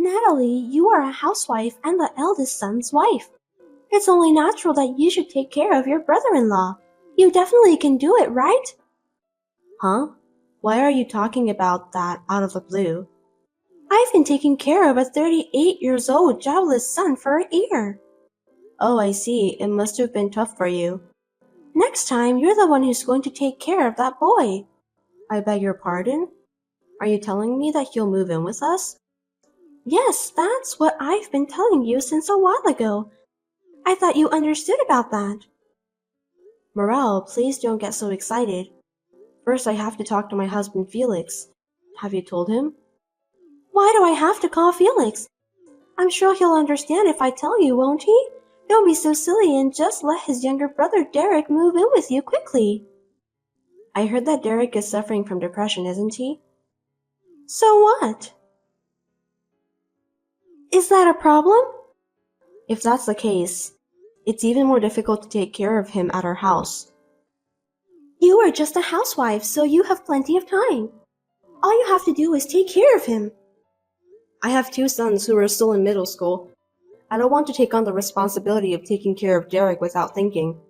Natalie, you are a housewife and the eldest son's wife. It's only natural that you should take care of your brother-in-law. You definitely can do it, right? Huh? Why are you talking about that out of the blue? I've been taking care of a 38-years-old jobless son for a year. Oh, I see. It must have been tough for you. Next time, you're the one who's going to take care of that boy. I beg your pardon? Are you telling me that he'll move in with us? Yes, that's what I've been telling you since a while ago. I thought you understood about that. Morel, please don't get so excited. First, I have to talk to my husband Felix. Have you told him? Why do I have to call Felix? I'm sure he'll understand if I tell you, won't he? Don't be so silly and just let his younger brother Derek move in with you quickly. I heard that Derek is suffering from depression, isn't he? So what? Is that a problem? If that's the case, it's even more difficult to take care of him at our house. You are just a housewife, so you have plenty of time. All you have to do is take care of him. I have two sons who are still in middle school. I don't want to take on the responsibility of taking care of Derek without thinking.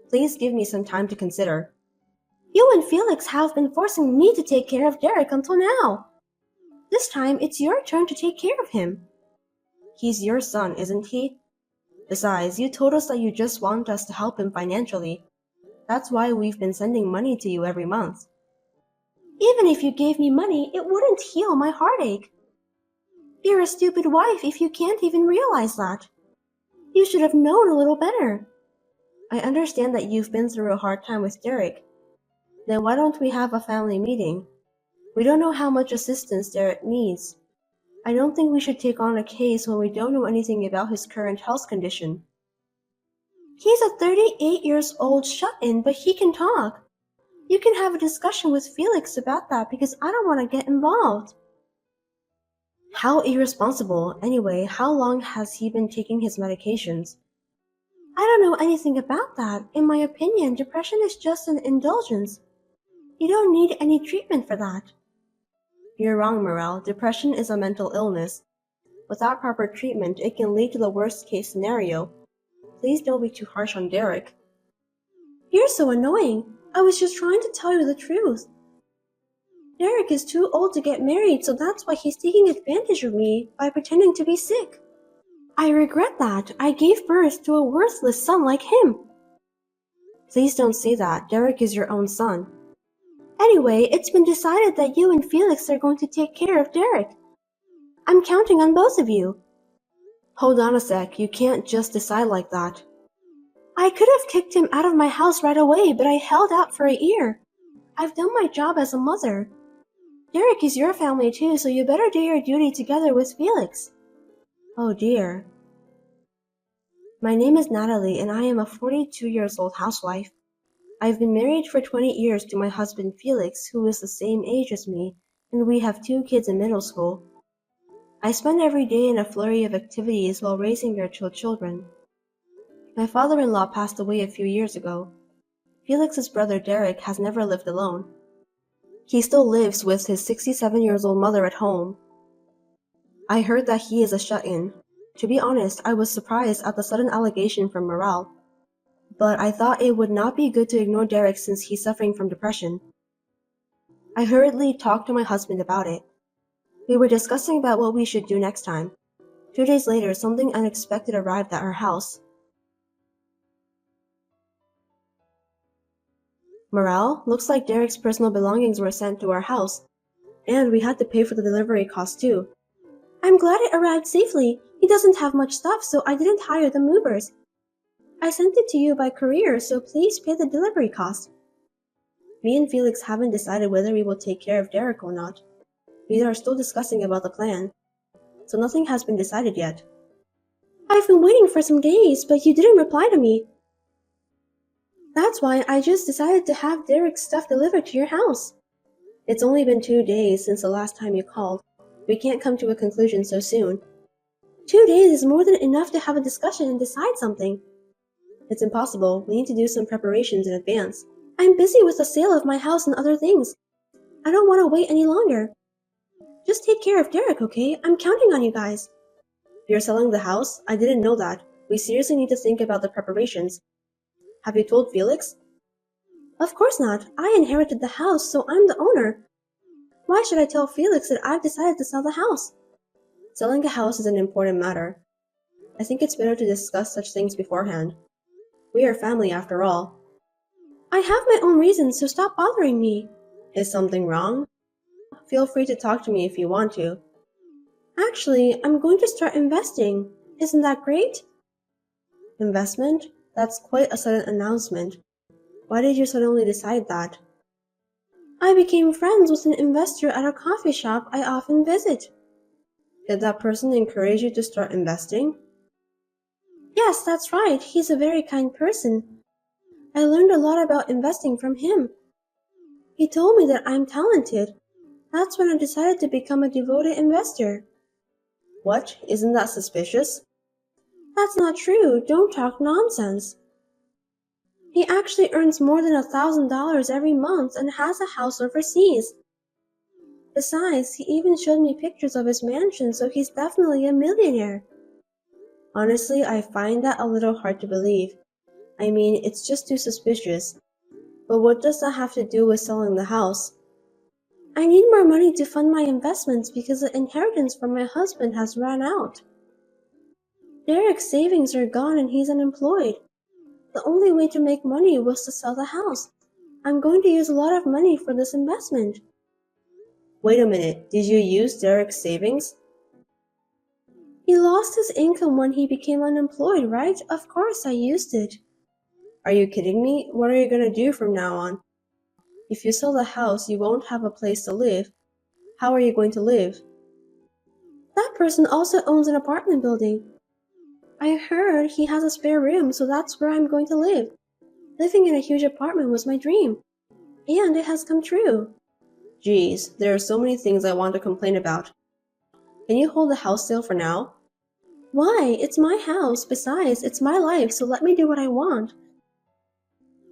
Please give me some time to consider. You and Felix have been forcing me to take care of Derek until now. This time, it's your turn to take care of him. He's your son, isn't he? Besides, you told us that you just want us to help him financially. That's why we've been sending money to you every month. Even if you gave me money, it wouldn't heal my heartache. You're a stupid wife if you can't even realize that. You should have known a little better. I understand that you've been through a hard time with Derek. Then why don't we have a family meeting? We don't know how much assistance Derek needs. I don't think we should take on a case when we don't know anything about his current health condition. He's a 38-years-old shut-in, but he can talk. You can have a discussion with Felix about that because I don't want to get involved. How irresponsible. Anyway, how long has he been taking his medications? I don't know anything about that. In my opinion, depression is just an indulgence. You don't need any treatment for that. You're wrong, Morel. Depression is a mental illness. Without proper treatment, it can lead to the worst-case scenario. Please don't be too harsh on Derek. You're so annoying. I was just trying to tell you the truth. Derek is too old to get married, so that's why he's taking advantage of me by pretending to be sick. I regret that. I gave birth to a worthless son like him. Please don't say that. Derek is your own son. Anyway, it's been decided that you and Felix are going to take care of Derek. I'm counting on both of you. Hold on a sec. You can't just decide like that. I could have kicked him out of my house right away, but I held out for a year. I've done my job as a mother. Derek is your family too, so you better do your duty together with Felix. Oh dear. My name is Natalie, and I am a 42-years-old housewife. I've been married for 20 years to my husband Felix, who is the same age as me, and we have two kids in middle school. I spend every day in a flurry of activities while raising their two children. My father-in-law passed away a few years ago. Felix's brother Derek has never lived alone. He still lives with his 67-years-old mother at home. I heard that he is a shut-in. To be honest, I was surprised at the sudden allegation from Morel. But I thought it would not be good to ignore Derek since he's suffering from depression. I hurriedly talked to my husband about it. We were discussing about what we should do next time. 2 days later, something unexpected arrived at our house. Morel, looks like Derek's personal belongings were sent to our house, and we had to pay for the delivery cost too. I'm glad it arrived safely. He doesn't have much stuff, so I didn't hire the movers. I sent it to you by courier, so please pay the delivery cost. Me and Felix haven't decided whether we will take care of Derek or not. We are still discussing about the plan, so nothing has been decided yet. I've been waiting for some days, but you didn't reply to me. That's why I just decided to have Derek's stuff delivered to your house. It's only been 2 days since the last time you called. We can't come to a conclusion so soon. 2 days is more than enough to have a discussion and decide something. It's impossible. We need to do some preparations in advance. I'm busy with the sale of my house and other things. I don't want to wait any longer. Just take care of Derek, okay? I'm counting on you guys. You're selling the house? I didn't know that. We seriously need to think about the preparations. Have you told Felix? Of course not. I inherited the house, so I'm the owner. Why should I tell Felix that I've decided to sell the house? Selling a house is an important matter. I think it's better to discuss such things beforehand. We are family after all. I have my own reasons, so stop bothering me. Is something wrong? Feel free to talk to me if you want to. Actually, I'm going to start investing. Isn't that great? Investment? That's quite a sudden announcement. Why did you suddenly decide that? I became friends with an investor at a coffee shop I often visit. Did that person encourage you to start investing? Yes, that's right. He's a very kind person. I learned a lot about investing from him. He told me that I'm talented. That's when I decided to become a devoted investor. What? Isn't that suspicious? That's not true. Don't talk nonsense. He actually earns more than $1,000 every month and has a house overseas. Besides, he even showed me pictures of his mansion, so he's definitely a millionaire. Honestly, I find that a little hard to believe. I mean, it's just too suspicious. But what does that have to do with selling the house? I need more money to fund my investments because the inheritance from my husband has run out. Derek's savings are gone and he's unemployed. The only way to make money was to sell the house. I'm going to use a lot of money for this investment. Wait a minute, did you use Derek's savings? He lost his income when he became unemployed, right? Of course I used it. Are you kidding me? What are you going to do from now on? If you sell the house, you won't have a place to live. How are you going to live? That person also owns an apartment building. I heard he has a spare room, so that's where I'm going to live. Living in a huge apartment was my dream. And it has come true. Geez, there are so many things I want to complain about. Can you hold the house sale for now? Why? It's my house. Besides, it's my life, so let me do what I want.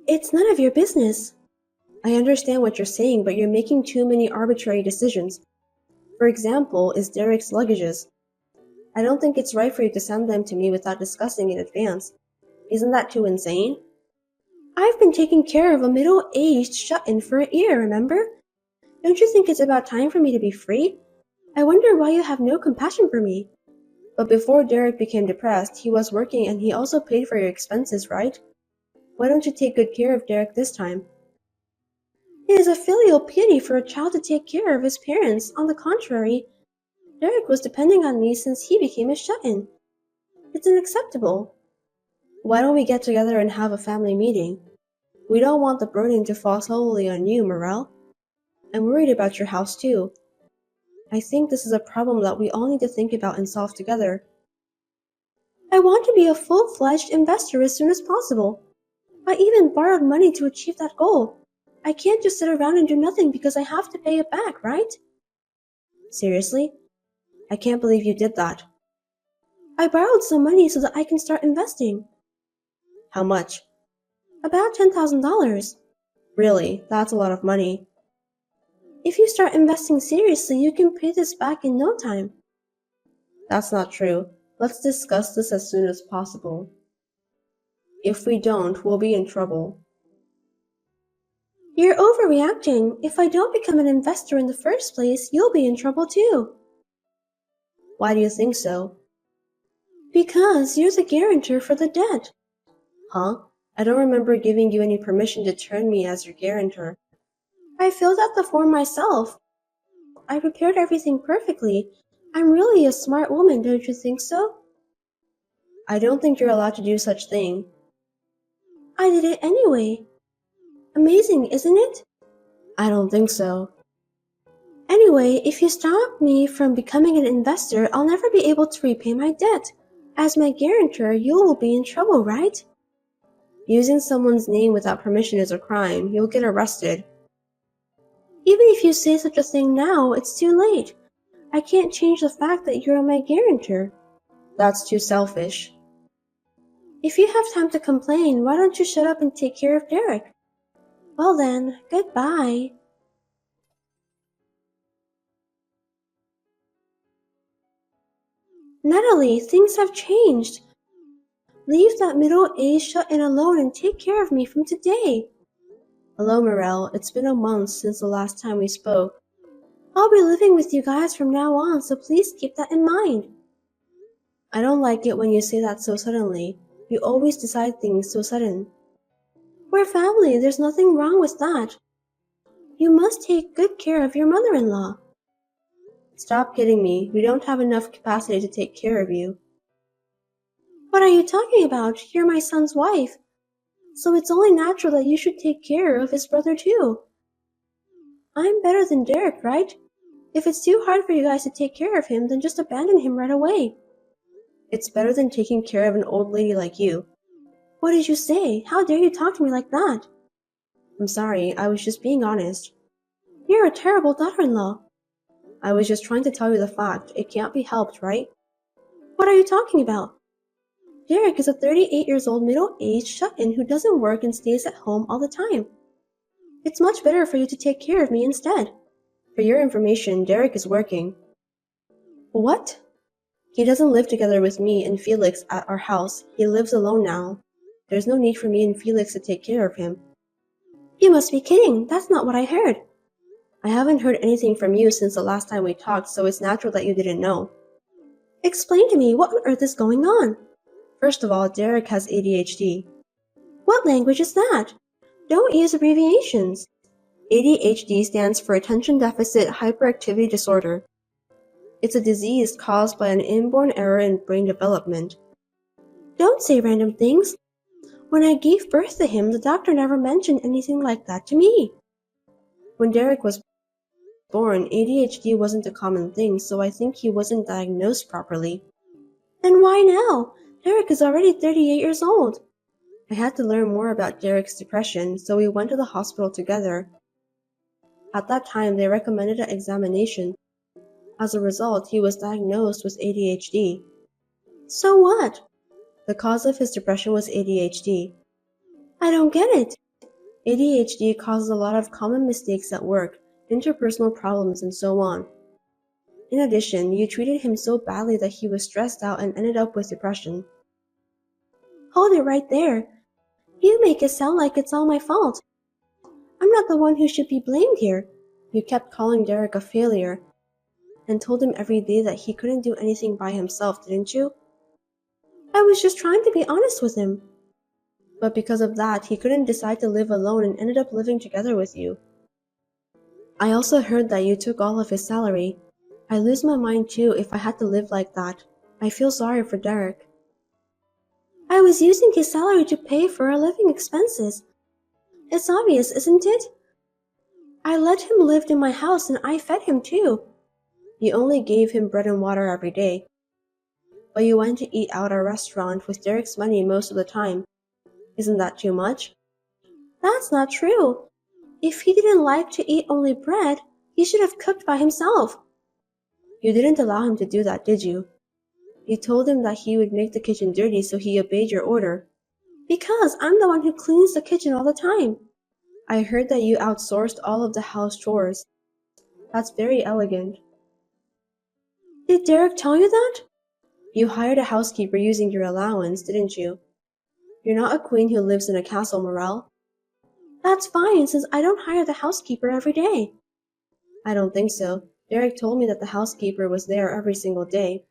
It's none of your business. I understand what you're saying, but you're making too many arbitrary decisions. For example, is Derek's luggages. I don't think it's right for you to send them to me without discussing in advance. Isn't that too insane? I've been taking care of a middle-aged shut-in for a year, remember? Don't you think it's about time for me to be free? I wonder why you have no compassion for me. But before Derek became depressed, he was working and he also paid for your expenses, right? Why don't you take good care of Derek this time? It is a filial piety for a child to take care of his parents. On the contrary, Derek was depending on me since he became a shut-in. It's unacceptable. Why don't we get together and have a family meeting? We don't want the burden to fall solely on you, Morel. I'm worried about your house too. I think this is a problem that we all need to think about and solve together. I want to be a full-fledged investor as soon as possible. I even borrowed money to achieve that goal. I can't just sit around and do nothing because I have to pay it back, right? Seriously? I can't believe you did that. I borrowed some money so that I can start investing. How much? About $10,000. Really, that's a lot of money. If you start investing seriously, you can pay this back in no time. That's not true. Let's discuss this as soon as possible. If we don't, we'll be in trouble. You're overreacting. If I don't become an investor in the first place, you'll be in trouble too. Why do you think so? Because you're the guarantor for the debt. Huh? I don't remember giving you any permission to turn me as your guarantor. I filled out the form myself. I prepared everything perfectly. I'm really a smart woman, don't you think so? I don't think you're allowed to do such thing. I did it anyway. Amazing, isn't it? I don't think so. Anyway, if you stop me from becoming an investor, I'll never be able to repay my debt. As my guarantor, you will be in trouble, right? Using someone's name without permission is a crime. You'll get arrested. Even if you say such a thing now, it's too late. I can't change the fact that you're my guarantor. That's too selfish. If you have time to complain, why don't you shut up and take care of Derek? Well then, goodbye. Natalie, things have changed. Leave that middle-aged shut-in alone and take care of me from today. Hello, Morel. It's been a month since the last time we spoke. I'll be living with you guys from now on, so please keep that in mind. I don't like it when you say that so suddenly. You always decide things so sudden. We're family, there's nothing wrong with that. You must take good care of your mother-in-law. Stop kidding me. We don't have enough capacity to take care of you. What are you talking about? You're my son's wife. So it's only natural that you should take care of his brother too. I'm better than Derek, right? If it's too hard for you guys to take care of him, then just abandon him right away. It's better than taking care of an old lady like you. What did you say? How dare you talk to me like that? I'm sorry, I was just being honest. You're a terrible daughter-in-law. I was just trying to tell you the fact. It can't be helped, right? What are you talking about? Derek is a 38 years old middle-aged shut-in who doesn't work and stays at home all the time. It's much better for you to take care of me instead. For your information, Derek is working. What? He doesn't live together with me and Felix at our house. He lives alone now. There's no need for me and Felix to take care of him. You must be kidding. That's not what I heard. I haven't heard anything from you since the last time we talked, so it's natural that you didn't know. Explain to me, what on earth is going on? First of all, Derek has ADHD. What language is that? Don't use abbreviations. ADHD stands for Attention Deficit Hyperactivity Disorder. It's a disease caused by an inborn error in brain development. Don't say random things. When I gave birth to him, the doctor never mentioned anything like that to me. When Derek was born, ADHD wasn't a common thing, so I think he wasn't diagnosed properly. Then why now? Derek is already 38 years old. I had to learn more about Derek's depression, so we went to the hospital together. At that time, they recommended an examination. As a result, he was diagnosed with ADHD. So what? The cause of his depression was ADHD. I don't get it. ADHD causes a lot of common mistakes at work, interpersonal problems, and so on. In addition, you treated him so badly that he was stressed out and ended up with depression. Hold it right there. You make it sound like it's all my fault. I'm not the one who should be blamed here. You kept calling Derek a failure and told him every day that he couldn't do anything by himself, didn't you? I was just trying to be honest with him. But because of that, he couldn't decide to live alone and ended up living together with you. I also heard that you took all of his salary. I lose my mind too if I had to live like that. I feel sorry for Derek. I was using his salary to pay for our living expenses. It's obvious, isn't it? I let him live in my house and I fed him too. You only gave him bread and water every day. But you went to eat out at a restaurant with Derek's money most of the time. Isn't that too much? That's not true. If he didn't like to eat only bread, he should have cooked by himself. You didn't allow him to do that, did you? You told him that he would make the kitchen dirty, so he obeyed your order. Because I'm the one who cleans the kitchen all the time. I heard that you outsourced all of the house chores. That's very elegant. Did Derek tell you that? You hired a housekeeper using your allowance, didn't you? You're not a queen who lives in a castle, Morel. That's fine, since I don't hire the housekeeper every day. I don't think so. Derek told me that the housekeeper was there every single day.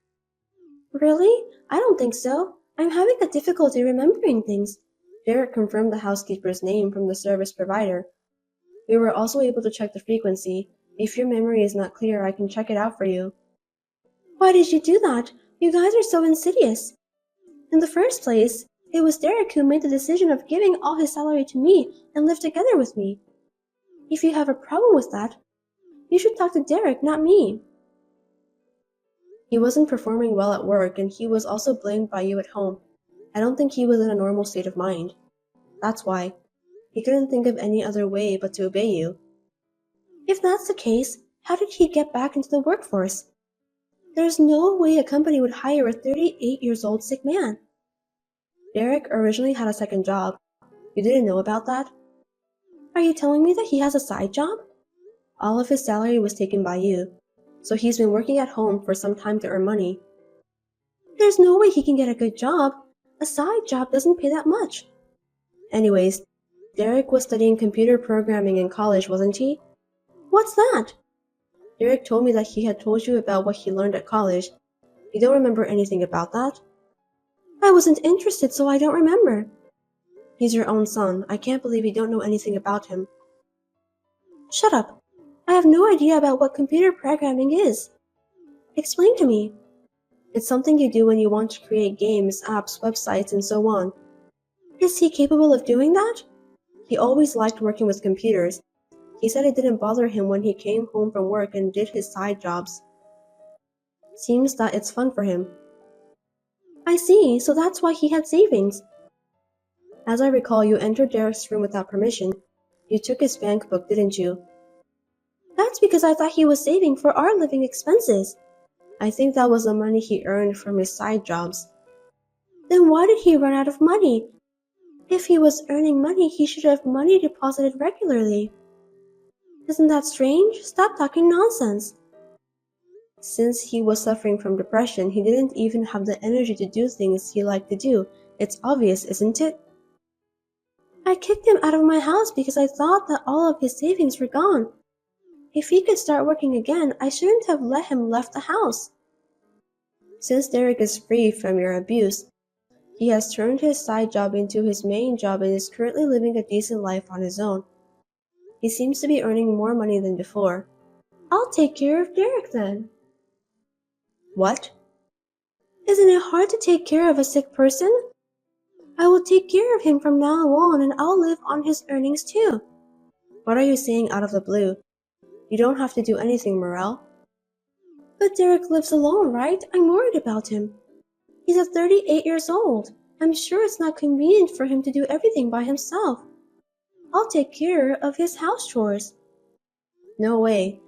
Really? I don't think so. I'm having a difficulty remembering things. Derek confirmed the housekeeper's name from the service provider. We were also able to check the frequency. If your memory is not clear, I can check it out for you. Why did you do that? You guys are so insidious. In the first place, it was Derek who made the decision of giving all his salary to me and live together with me. If you have a problem with that, you should talk to Derek, not me. He wasn't performing well at work, and he was also blamed by you at home. I don't think he was in a normal state of mind. That's why. He couldn't think of any other way but to obey you. If that's the case, how did he get back into the workforce? There's no way a company would hire a 38-year-old sick man. Derek originally had a second job. You didn't know about that? Are you telling me that he has a side job? All of his salary was taken by you, so he's been working at home for some time to earn money. There's no way he can get a good job. A side job doesn't pay that much. Anyways, Derek was studying computer programming in college, wasn't he? What's that? Derek told me that he had told you about what he learned at college. You don't remember anything about that? I wasn't interested, so I don't remember. He's your own son. I can't believe you don't know anything about him. Shut up. I have no idea about what computer programming is. Explain to me. It's something you do when you want to create games, apps, websites, and so on. Is he capable of doing that? He always liked working with computers. He said it didn't bother him when he came home from work and did his side jobs. Seems that it's fun for him. I see, so that's why he had savings. As I recall, you entered Derek's room without permission. You took his bank book, didn't you? That's because I thought he was saving for our living expenses. I think that was the money he earned from his side jobs. Then why did he run out of money? If he was earning money, he should have money deposited regularly. Isn't that strange? Stop talking nonsense. Since he was suffering from depression, he didn't even have the energy to do things he liked to do. It's obvious, isn't it? I kicked him out of my house because I thought that all of his savings were gone. If he could start working again, I shouldn't have let him left the house. Since Derek is free from your abuse, he has turned his side job into his main job and is currently living a decent life on his own. He seems to be earning more money than before. I'll take care of Derek then. What? Isn't it hard to take care of a sick person? I will take care of him from now on and I'll live on his earnings too. What are you saying out of the blue? You don't have to do anything, Morel. But Derek lives alone, right? I'm worried about him. He's 38 years old. I'm sure it's not convenient for him to do everything by himself. I'll take care of his house chores. No way.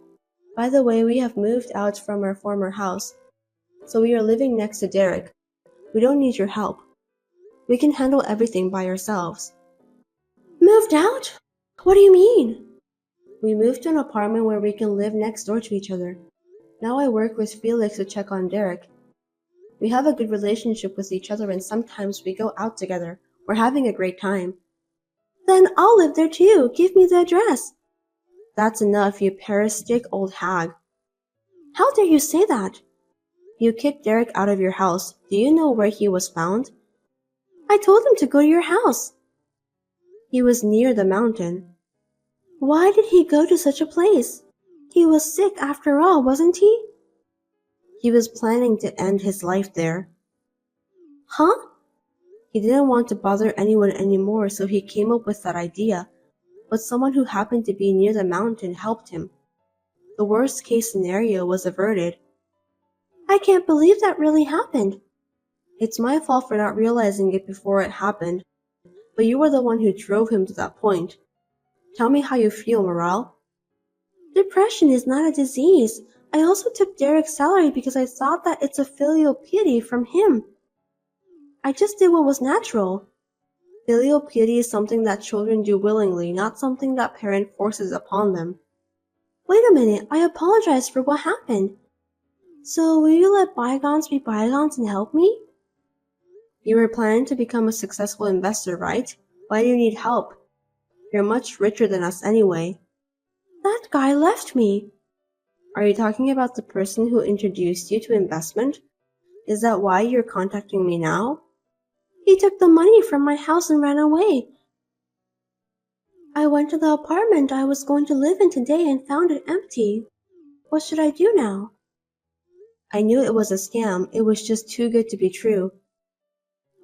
By the way, we have moved out from our former house, so we are living next to Derek. We don't need your help. We can handle everything by ourselves. Moved out? What do you mean? We moved to an apartment where we can live next door to each other. Now I work with Felix to check on Derek. We have a good relationship with each other and sometimes we go out together. We're having a great time. Then I'll live there too. Give me the address. That's enough, you parasitic old hag. How dare you say that? You kicked Derek out of your house. Do you know where he was found? I told him to go to your house. He was near the mountain. Why did he go to such a place? He was sick after all, wasn't he? He was planning to end his life there. Huh? He didn't want to bother anyone anymore, so he came up with that idea. But someone who happened to be near the mountain helped him. The worst case scenario was averted. I can't believe that really happened. It's my fault for not realizing it before it happened. But you were the one who drove him to that point. Tell me how you feel, Morale. Depression is not a disease. I also took Derek's salary because I thought that it's a filial piety from him. I just did what was natural. Filial piety is something that children do willingly, not something that parent forces upon them. Wait a minute, I apologize for what happened. So will you let bygones be bygones and help me? You were planning to become a successful investor, right? Why do you need help? You're much richer than us anyway. That guy left me. Are you talking about the person who introduced you to investment? Is that why you're contacting me now? He took the money from my house and ran away. I went to the apartment I was going to live in today and found it empty. What should I do now? I knew it was a scam. It was just too good to be true.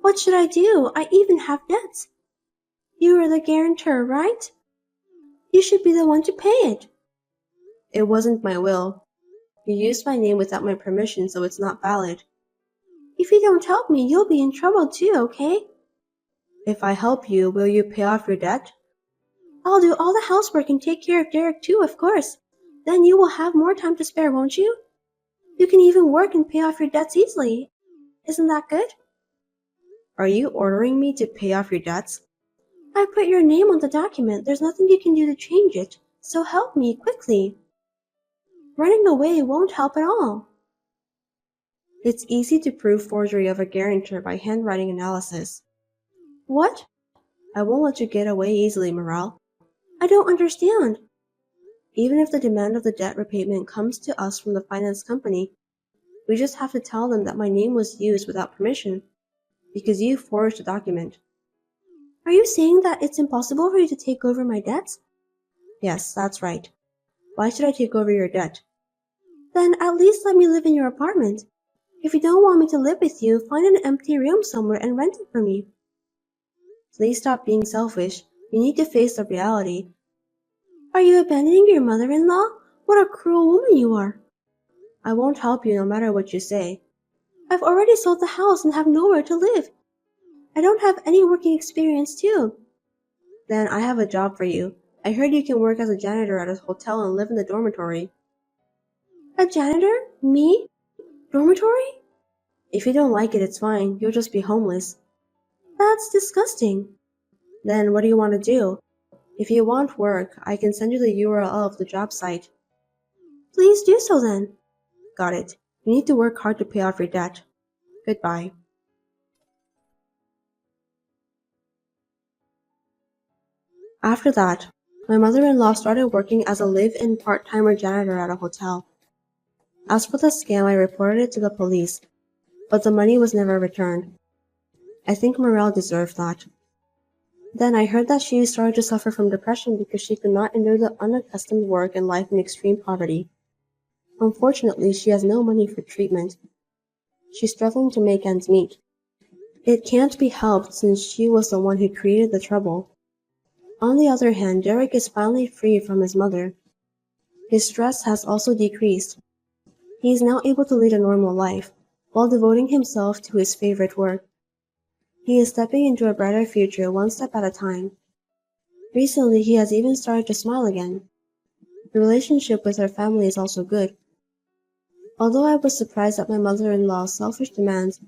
What should I do? I even have debts. You are the guarantor, right? You should be the one to pay it. It wasn't my will. You used my name without my permission, so it's not valid. If you don't help me, you'll be in trouble too, okay? If I help you, will you pay off your debt? I'll do all the housework and take care of Derek too, of course. Then you will have more time to spare, won't you? You can even work and pay off your debts easily. Isn't that good? Are you ordering me to pay off your debts? I put your name on the document. There's nothing you can do to change it. So help me, quickly. Running away won't help at all. It's easy to prove forgery of a guarantor by handwriting analysis. What? I won't let you get away easily, Morale. I don't understand. Even if the demand of the debt repayment comes to us from the finance company, we just have to tell them that my name was used without permission, because you forged the document. Are you saying that it's impossible for you to take over my debts? Yes, that's right. Why should I take over your debt? Then at least let me live in your apartment. If you don't want me to live with you, find an empty room somewhere and rent it for me. Please stop being selfish. You need to face the reality. Are you abandoning your mother-in-law? What a cruel woman you are. I won't help you no matter what you say. I've already sold the house and have nowhere to live. I don't have any working experience too. Then I have a job for you. I heard you can work as a janitor at a hotel and live in the dormitory. A janitor? Me? Dormitory? If you don't like it, it's fine. You'll just be homeless. That's disgusting. Then what do you want to do? If you want work, I can send you the URL of the job site. Please do so then. Got it. You need to work hard to pay off your debt. Goodbye. After that, my mother-in-law started working as a live-in part-timer janitor at a hotel. As for the scam, I reported it to the police, but the money was never returned. I think Morel deserved that. Then I heard that she started to suffer from depression because she could not endure the unaccustomed work and life in extreme poverty. Unfortunately, she has no money for treatment. She's struggling to make ends meet. It can't be helped since she was the one who created the trouble. On the other hand, Derek is finally free from his mother. His stress has also decreased. He is now able to lead a normal life, while devoting himself to his favorite work. He is stepping into a brighter future one step at a time. Recently, he has even started to smile again. The relationship with her family is also good. Although I was surprised at my mother-in-law's selfish demands,